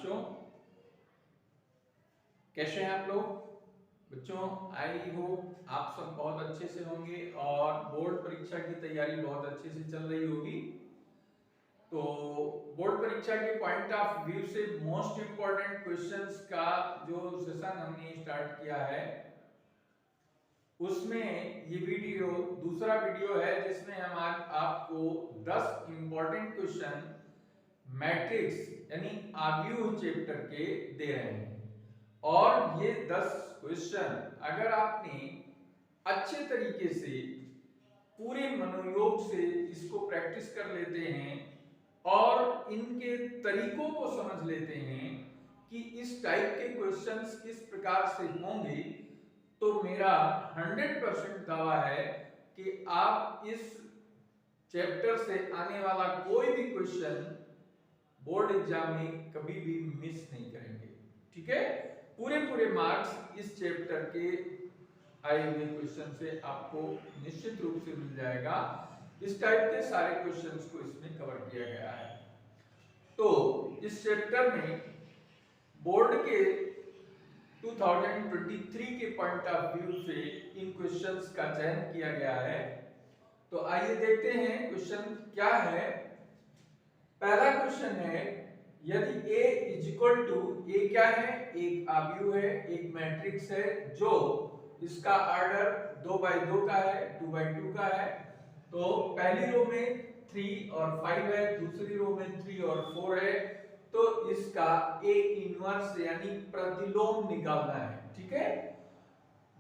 बच्चों, कैसे हैं आप लोग? बच्चों, आई होप आप सब बहुत अच्छे से होंगे और बोर्ड परीक्षा की तैयारी बहुत अच्छे से चल रही होगी। तो बोर्ड परीक्षा के पॉइंट ऑफ व्यू से मोस्ट इंपॉर्टेंट क्वेश्चंस का जो सेशन हमने स्टार्ट किया है, उसमें ये वीडियो दूसरा वीडियो है जिसमें हम आज आपको 10 इंपॉर्टेंट क्वेश्चन मैट्रिक्स यानी आव्यूह चैप्टर के दे रहे हैं। और ये 10 क्वेश्चन अगर आपने अच्छे तरीके से पूरे मनोयोग से इसको प्रैक्टिस कर लेते हैं और इनके तरीकों को समझ लेते हैं कि इस टाइप के क्वेश्चंस किस प्रकार से होंगे, तो मेरा 100% दावा है कि आप इस चैप्टर से आने वाला कोई भी क्वेश्चन बोर्ड एग्जाम में कभी भी मिस नहीं करेंगे। ठीक है, पूरे मार्क्स इस चैप्टर के आए हुए क्वेश्चन से आपको निश्चित रूप से मिल जाएगा। इस टाइप के सारे क्वेश्चंस को इसमें कवर किया गया है। तो इस चैप्टर में बोर्ड के 2023 के पॉइंट ऑफ व्यू से इन क्वेश्चंस का चयन किया गया है। तो आइए देखते हैं क्वेश्चन क्या है। पहला क्वेश्चन है, यदि A is equal to, A क्या है? एक आव्यूह है, एक मैट्रिक्स है जो इसका ऑर्डर 2 बाई 2 का है, 2 बाई 2 का है। तो पहली रो में 3 और 5 है, दूसरी रो में 3 और 4 है। तो इसका A इनवर्स यानी प्रतिलोम निकालना है। ठीक है।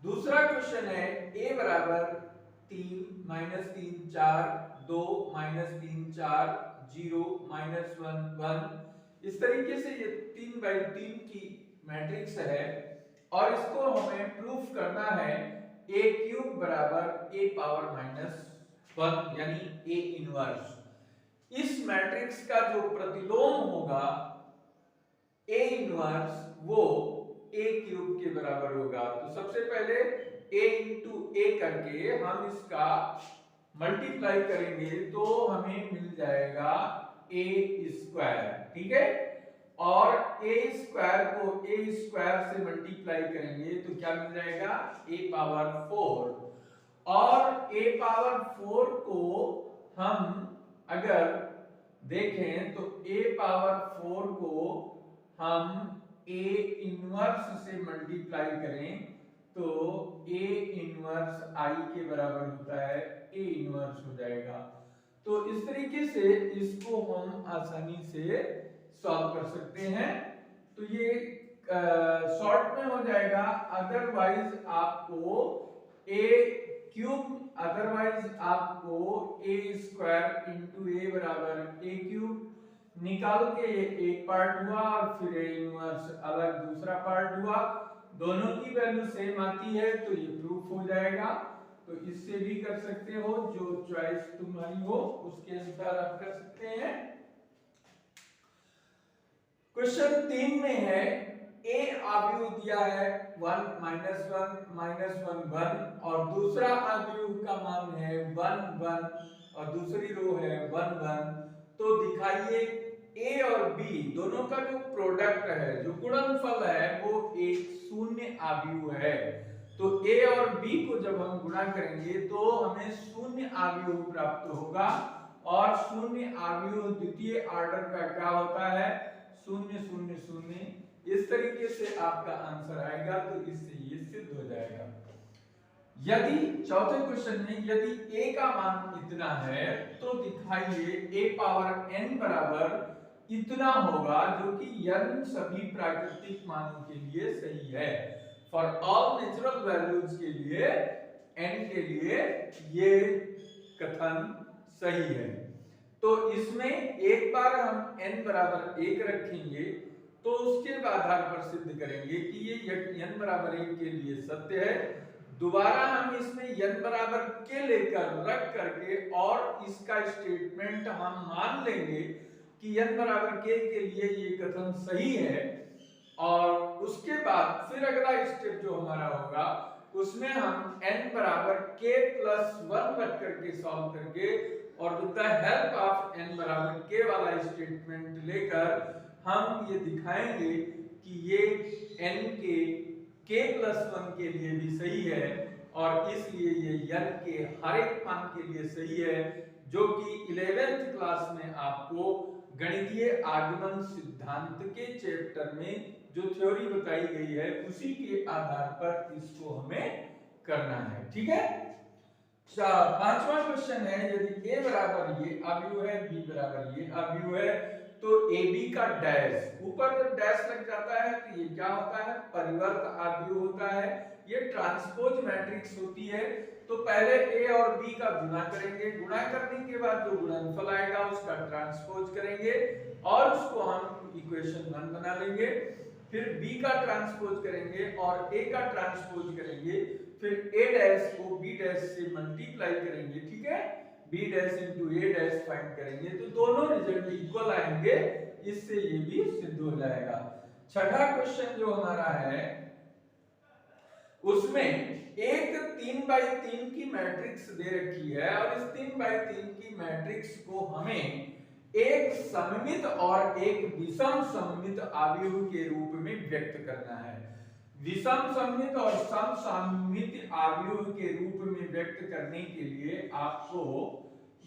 दूसरा क्वेश्चन है, A बराबर 3 माइनस 3 4 2 माइनस 3 4 0 माइनस 1 1। इस तरीके से ये 3 बाई 3 की मैट्रिक्स है और इसको हमें प्रूफ करना है A क्यूब बराबर A पावर माइनस 1 यानी A इनवर्स। इस मैट्रिक्स का जो प्रतिलोम होगा A इनवर्स वो A क्यूब के बराबर होगा। तो सबसे पहले A इंटू A करके हम इसका मल्टीप्लाई करेंगे तो हमें मिल जाएगा A स्क्वायर। ठीक है, और A स्क्वायर को A स्क्वायर से मल्टीप्लाई करेंगे तो क्या मिल जाएगा? A power 4। और A पावर 4 को हम अगर देखें तो A पावर 4 को हम A इनवर्स से मल्टीप्लाई करें तो A इनवर्स I के बराबर होता है, A इनवर्स हो जाएगा। तो इस तरीके से इसको हम आसानी से सॉल्व कर सकते हैं। तो ये शॉर्ट में हो जाएगा। अदरवाइज आपको A क्यूब, अदरवाइज आपको A स्क्वायर इंटू A बराबर A क्यूब निकाल के ये एक पार्ट हुआ और फिर A इनवर्स अलग दूसरा पार्ट हुआ। दोनों की वैल्यू सेम आती है तो ये प्रूफ हो जाएगा। तो इससे भी कर सकते हो, जो चॉइस तुम्हारी हो उसके अनुसार आप कर सकते हैं। क्वेश्चन 3 में है, A आव्यूह दिया है 1 माइनस 1 माइनस 1 1 और दूसरा आव्यूह का मान है 1 1 और दूसरी रो है 1 1। तो दिखाइए A और B दोनों का जो प्रोडक्ट है, जो गुणनफल है, वो एक शून्य आव्यूह है। तो A और B को जब हम गुणा करेंगे तो हमें शून्य आव्यूह प्राप्त होगा। और शून्य आव्यूह द्वितीय ऑर्डर का क्या होता है? 0 0 0। इस तरीके से आपका आंसर आएगा। तो इससे ये सिद्ध हो जाएगा। यदि चौथे क्वेश्चन में यदि A का मान इतना है तो दिखाइए A पावर n बराबर इतना होगा, जो कि n सभी प्राकृतिक मानों के लिए सही है। फॉर ऑल नेचुरल वैल्यूज के लिए n के लिए ये कथन सही है। तो इसमें एक बार हम n बराबर 1 रखेंगे तो उसके आधार पर सिद्ध करेंगे कि ये n बराबर 1 के लिए सत्य है। दोबारा हम इसमें n बराबर k लेकर रख करके और इसका स्टेटमेंट हम मान लेंगे कि n बराबर k के लिए ये कथन सही है। और उसके बाद फिर अगला स्टेप जो हमारा होगा उसमें हम n बराबर k प्लस 1 रख करके सॉल्व करके और with the help of n बराबर k वाला स्टेटमेंट लेकर हम ये दिखाएंगे कि ये n के k+1 के लिए भी सही है और इसलिए ये n के हर एक मान के लिए सही है, जो कि 11th क्लास में आपको गणितीय आगमन सिद्धांत के चैप्टर में जो थ्योरी बताई गई है उसी के आधार पर इसको हमें करना है। ठीक है, पांचवा क्वेश्चन है, यदि a बराबर ये अवयव है, b बराबर ये अवयव है, तो ab का डैश, ऊपर जब डैश लग जाता है तो ये क्या होता है, परिवर्त अवयव होता है, ये ट्रांसपोज मैट्रिक्स होती है। तो पहले a और b का गुणा करेंगे, गुणा करने के बाद जो गुणनफल आएगा उसका ट्रांसपोज करेंगे और उसको हम इक्वेशन 1 बना लेंगे, फिर b का ट्रांसपोज करेंगे और a का ट्रांसपोज करेंगे, फिर a डैश को b डैश से मल्टीप्लाई करेंगे। ठीक है, b dash into a dash find करेंगे तो दोनों रिजल्ट इक्वल आएंगे, इससे ये भी सिद्ध हो जाएगा। छठा क्वेश्चन जो हमारा है उसमें एक 3x3 की मैट्रिक्स दे रखी है और इस 3x3 की मैट्रिक्स को हमें एक सममित और एक विषम सममित अवयव के रूप में व्यक्त करना है। विषम सममित और समसममित अवयव के रूप में व्यक्त करने के लिए आपको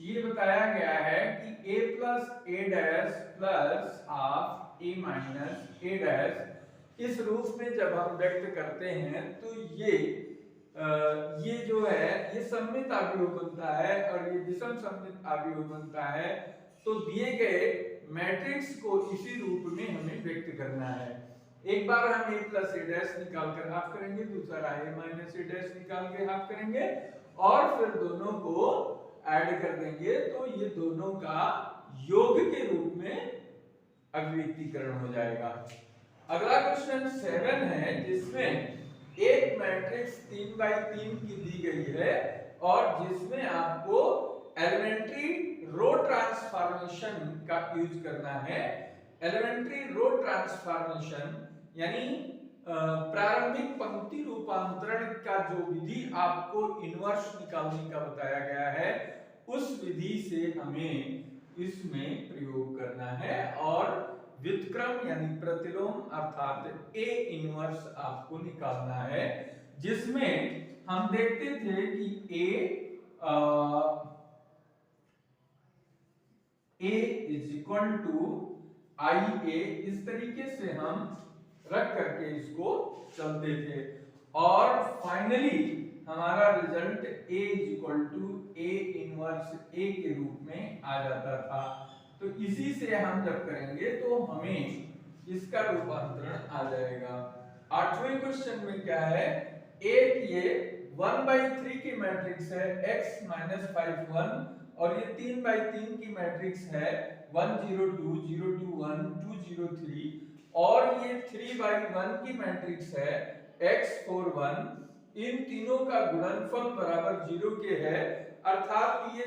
ये बताया गया है कि a plus a dash plus half a minus a dash, इस रूप में जब हम व्यक्त करते हैं तो ये जो है ये सममित अवयव बनता है और ये विषम सममित अवयव बनता है। तो दिए गए मैट्रिक्स को इसी रूप में हमें व्यक्त करना है। एक बार हम a प्लस a डैश निकाल कर हाफ करेंगे, दूसरा a माइनस a डैश निकाल के हाफ करेंगे और फिर दोनों को ऐड कर देंगे तो ये दोनों का योग के रूप में अभिव्यक्तिकरण हो जाएगा। अगला क्वेश्चन 7 है जिसमें एक मैट्रिक्स 3x3 की दी गई है और जिसमें आपको एलिमेंट्री रो ट्रांसफॉर्मेशन का यूज करना है। एलिमेंट्री रो ट्रांसफॉर्मेशन यानी प्रारंभिक पंक्ति रूपांतरण का जो विधि आपको इनवर्स निकालने का बताया गया है उस विधि से हमें इसमें प्रयोग करना है और व्युत्क्रम यानी प्रतिलोम अर्थात A इनवर्स आपको निकालना है, जिसमें हम देखते थे कि A is equal to IA, इस तरीके से हम रख करके इसको चलते थे और फाइनली हमारा result A is equal to A inverse A के रूप में आ जाता था। तो इसी से हम जब करेंगे तो हमें इसका रूपांतरण आ जाएगा। आठवें क्वेश्चन में क्या है, एक ये 1/3 की मैट्रिक्स है x माइनस 5 1 और ये 3/3 की मैट्रिक्स है 1 0 2 0 2 1 2 0 3 और ये 3/1 की मैट्रिक्स है x 4 1। इन तीनों का गुणनफल बराबर 0 के है, अर्थात ये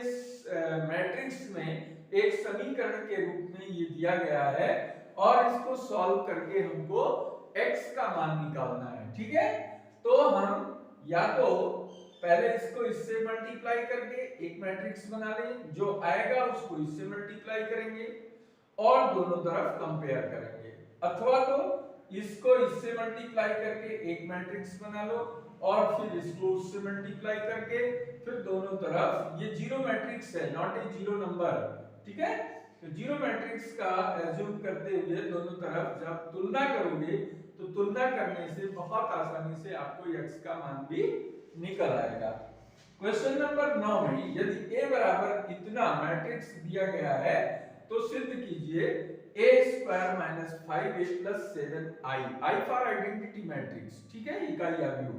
मैट्रिक्स में एक समीकरण के रूप में ये दिया गया है और इसको सॉल्व करके हमको x का मान निकालना है। ठीक है, तो हम या तो पहले इसको इससे मल्टीप्लाई करके एक मैट्रिक्स बना लें, जो आएगा उसको इससे मल्टीप्लाई करेंगे और दोनों तरफ कंपेयर करेंगे, अथवा तो इसको इससे मल्टीप्लाई करके एक मैट्रिक्स बना लो और फिर इसको उससे मल्टीप्लाई करके फिर दोनों तरफ, ये जीरो मैट्रिक्स है नॉट ए जीरो नंबर। ठीक है, तो जीरो मैट्रिक्स का एज्यूम करते हुए दोनों तरफ जब तुलना करोगे तो तुलना करने से बहुत आसानी से आपको x का मान भी निकल आएगा। क्वेश्चन नंबर 9 में यदि a बराबर इतना मैट्रिक्स दिया गया है तो सिद्ध कीजिए a square minus 5a plus 7i, i for identity matrix. ठीक है, इकाई अवयव,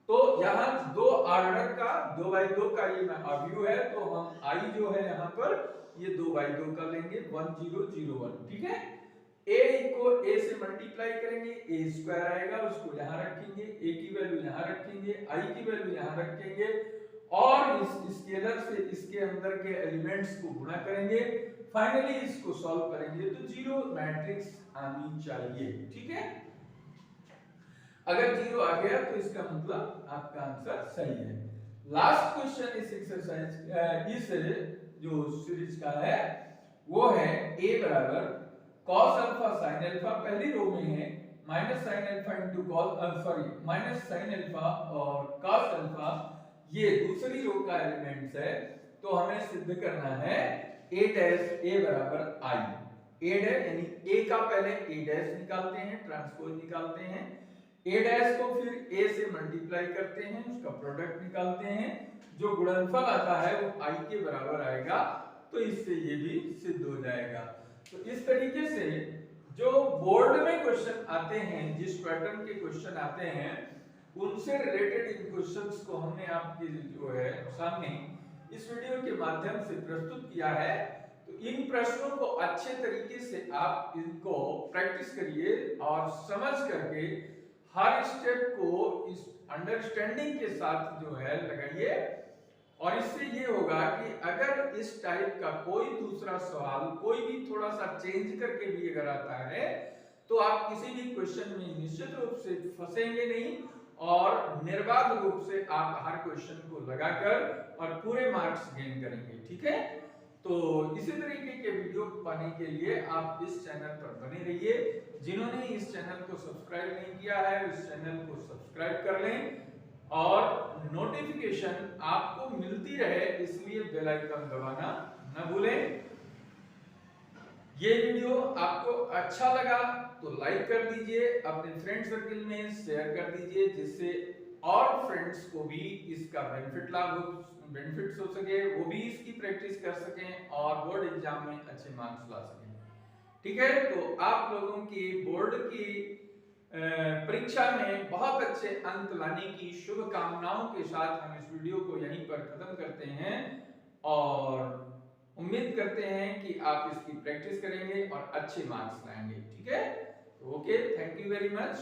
तो यहाँ दो ऑर्डर का 2x2 का ये अवयव है तो हम i जो है यहाँ पर ये 2x2 का लेंगे 1 0 0 1। ठीक है, a को a से मल्टीप्लाई करेंगे, a स्क्वायर आएगा उसको यहाँ रखेंगे, a की वैल्यू यहाँ रखेंगे, i की वैल्यू यहाँ रखेंगे और इस स्केलर से इसके अंदर के एलिमेंट्स को गुणा करेंगे, फाइनली इसको सॉल्व करेंगे तो जीरो मैट्रिक्स आनी चाहिए। ठीक है, अगर जीरो आ गया तो इसका मतलब आपका आंसर सही है। लास्ट क्वेश्चन इस एक्सरसाइज इस जो सीरीज का है वो है a बराबर cos अल्फा sin अल्फा पहली रो में है, minus sine alpha into cos sorry minus sine alpha और cos अल्फा ये दूसरी रो का एलिमेंट्स है। तो हमें सिद्ध करना है a डैश a बराबर i। a डैश यानी a का पहले a डैश निकालते हैं, ट्रांसपोज निकालते हैं, a डैश को फिर a से मल्टीप्लाई करते हैं, उसका प्रोडक्ट निकालते हैं, जो गुणनफल आता है वो i के बराबर आएगा। तो इससे ये भी सिद्ध हो जाएगा। तो इस तरीके से जो बोर्ड में क्वेश्चन आते हैं, जिस पैटर्न के क्वेश्चन आते हैं, उनसे रिलेटेड इन क्वेश्चंस को हमने आपके जो है सामने इस वीडियो के माध्यम से प्रस्तुत किया है। तो इन प्रश्नों को अच्छे तरीके से आप इनको प्रैक्टिस करिए और समझ करके हर स्टेप को इस अंडरस्टैंडिंग के साथ जो है लगाइए। और इससे ये होगा कि अगर इस टाइप का कोई दूसरा सवाल कोई भी थोड़ा सा चेंज करके भी अगर आता है तो आप किसी भी क्वेश्चन में निश्चित रूप से फंसेंगे नहीं और निर्बाध रूप से आप हर क्वेश्चन को लगाकर और पूरे मार्क्स गेन करेंगे। ठीक है, तो इसी तरीके के वीडियो पाने के लिए आप इस चैनल पर बने रहिए। जिन्होंने इस चैनल को सब्सक्राइब नहीं किया है इस चैनल को सब्सक्राइब कर लें और नोटिफिकेशन आपको मिलती रहे इसलिए बेल आइकन दबाना न भूलें। ये वीडियो आपको अच्छा लगा तो लाइक कर दीजिए, अपने फ्रेंड सर्कल में शेयर कर दीजिए, जिससे और फ्रेंड्स को भी इसका बेनिफिट्स हो सके, वो भी इसकी प्रैक्टिस कर सकें और बोर्ड एग्जाम में अच्छे मार्क्स ला सकें। ठीक है, तो आप लोगों की बोर्ड की परीक्षा में बहुत अच्छे अंक लाने की शुभकामनाओं के साथ हम इस वीडियो को यहीं पर खत्म करते हैं और उम्मीद करते हैं कि आप इसकी प्रैक्टिस करेंगे और अच्छे मार्क्स लाएंगे। ठीक है, okay, thank you very much.